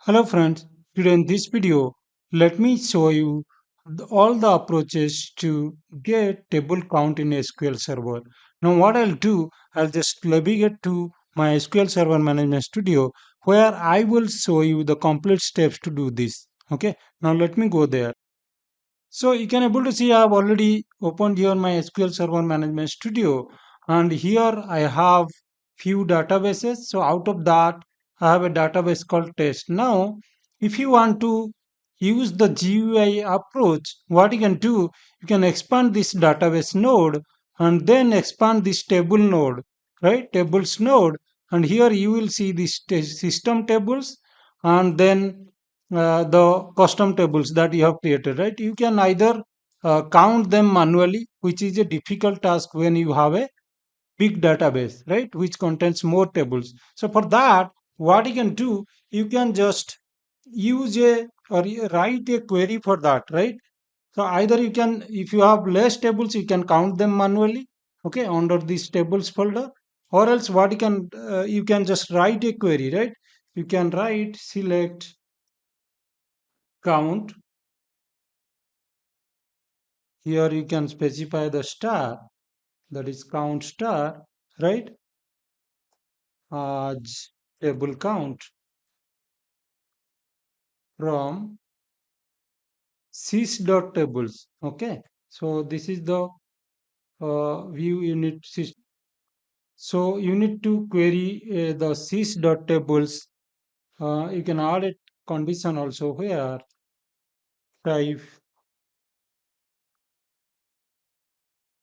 Hello friends, today in this video, let me show you all the approaches to get table count in SQL Server. Now what I'll do, I'll just navigate to my SQL Server Management Studio where I will show you the complete steps to do this. Okay, now let me go there. So you can able to see I have already opened here my SQL Server Management Studio, and here I have few databases. So out of that I have a database called test. Now if you want to use the GUI approach, what you can do, you can expand this database node and then expand this table node, right? Tables node, and here you will see this system tables and then the custom tables that you have created, right? You can either count them manually, which is a difficult task when you have a big database, right, which contains more tables. So for that, what you can do, you can just use a or write a query for that, right? So either you can, if you have less tables, you can count them manually, okay, under this tables folder, or else what you can just write a query, right? You can write select count. Here you can specify the star, that is count star, right? As table count from sys.tables. Okay, so this is the view unit system. So you need to query the sys.tables. You can add a condition also where type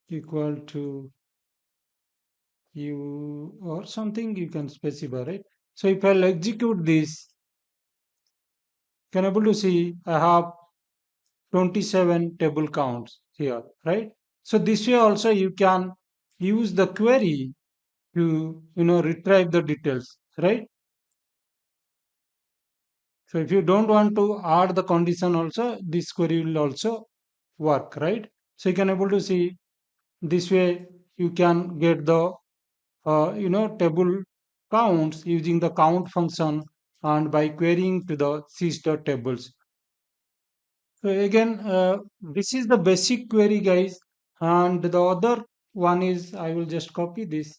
equal to you or something you can specify, right? So if I'll execute this, you can able to see I have 27 table counts here, right? So this way also you can use the query to retrieve the details, right? So if you don't want to add the condition also, this query will also work, right? So you can able to see this way you can get the table counts using the count function and by querying to the sys.tables. So again, this is the basic query, guys. And the other one is, I will just copy this.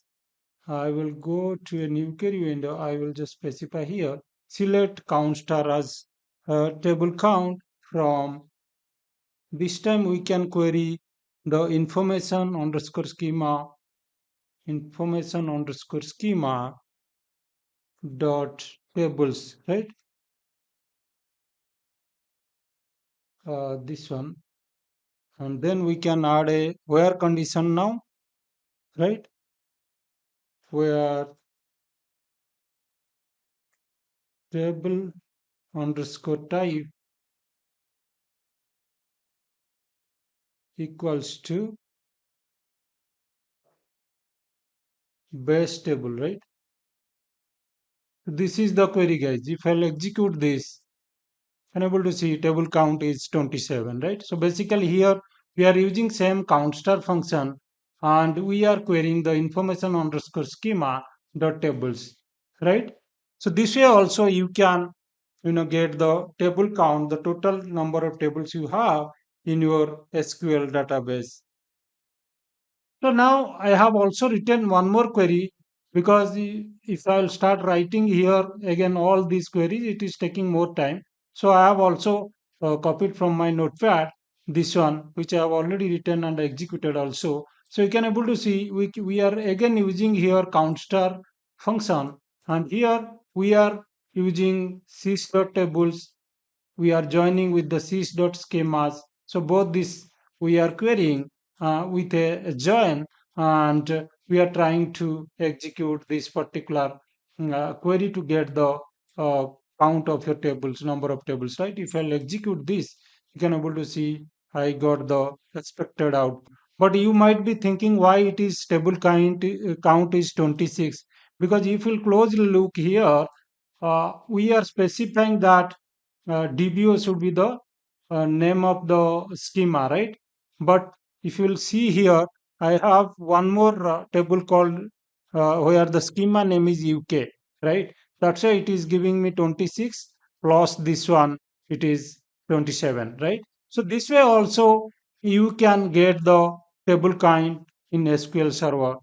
I will go to a new query window. I will just specify here, select count star as table count from this time we can query the information underscore schema dot tables, right? This one. And then we can add a where condition now, right? Where table underscore type equals to base table, right? This is the query, guys. If I'll execute this, I'm able to see table count is 27, right? So basically here we are using same count star function and we are querying the information underscore schema dot tables, right? So this way also you can get the table count, the total number of tables you have in your SQL database. So now I have also written one more query because if I'll start writing here again all these queries, it is taking more time. So I have also copied from my notepad this one, which I have already written and executed also. So you can able to see we are again using here count star function, and here we are using sys.tables, we are joining with the sys.schemas. So both this we are querying with a join, and we are trying to execute this particular query to get the uh, count of your tables, number of tables, right? If I'll execute this, you can able to see I got the expected out. But you might be thinking why it is table count is 26, because if you closely look here, we are specifying that DBO should be the name of the schema, right? But if you will see here, I have one more table called where the schema name is UK, right? That's why it is giving me 26. plus this one, it is 27, right? So this way also you can get the table kind in SQL Server.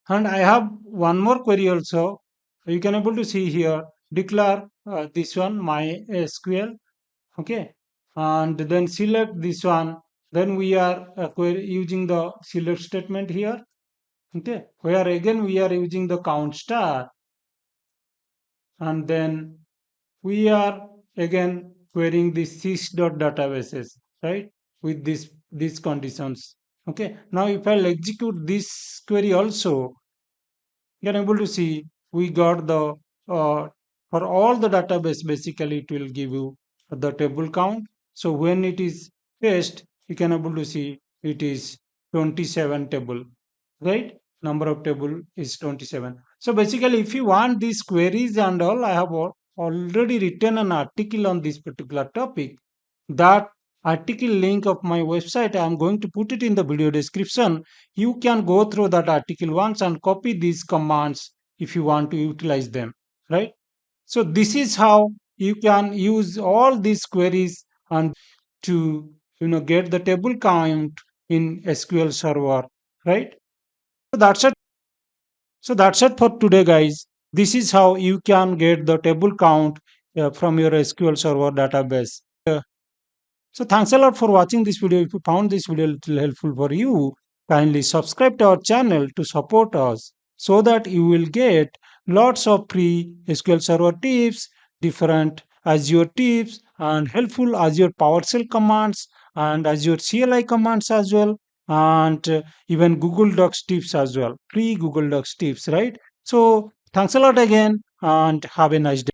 And I have one more query also. You can able to see here, declare this one, my SQL, okay, and then select this one. Then we are using the select statement here, okay, where again we are using the count star, and then we are again querying the sys.databases, right, with these conditions. Okay, now if I'll execute this query also, you are able to see we got the for all the database, basically it will give you the table count. So when it is paste, you can able to see it is 27 table, right? Number of table is 27. So basically if you want these queries and all, I have already written an article on this particular topic. That article link of my website, I am going to put it in the video description. You can go through that article once and copy these commands if you want to utilize them, right? So this is how you can use all these queries and to get the table count in SQL Server, right? So that's it. So that's it for today, guys. This is how you can get the table count from your SQL Server database. So thanks a lot for watching this video. If you found this video little helpful for you, kindly subscribe to our channel to support us so that you will get lots of free SQL Server tips, different Azure tips, and helpful Azure PowerShell commands and Azure CLI commands as well, and even Google Docs tips as well. Free Google Docs tips, right? So thanks a lot again and have a nice day.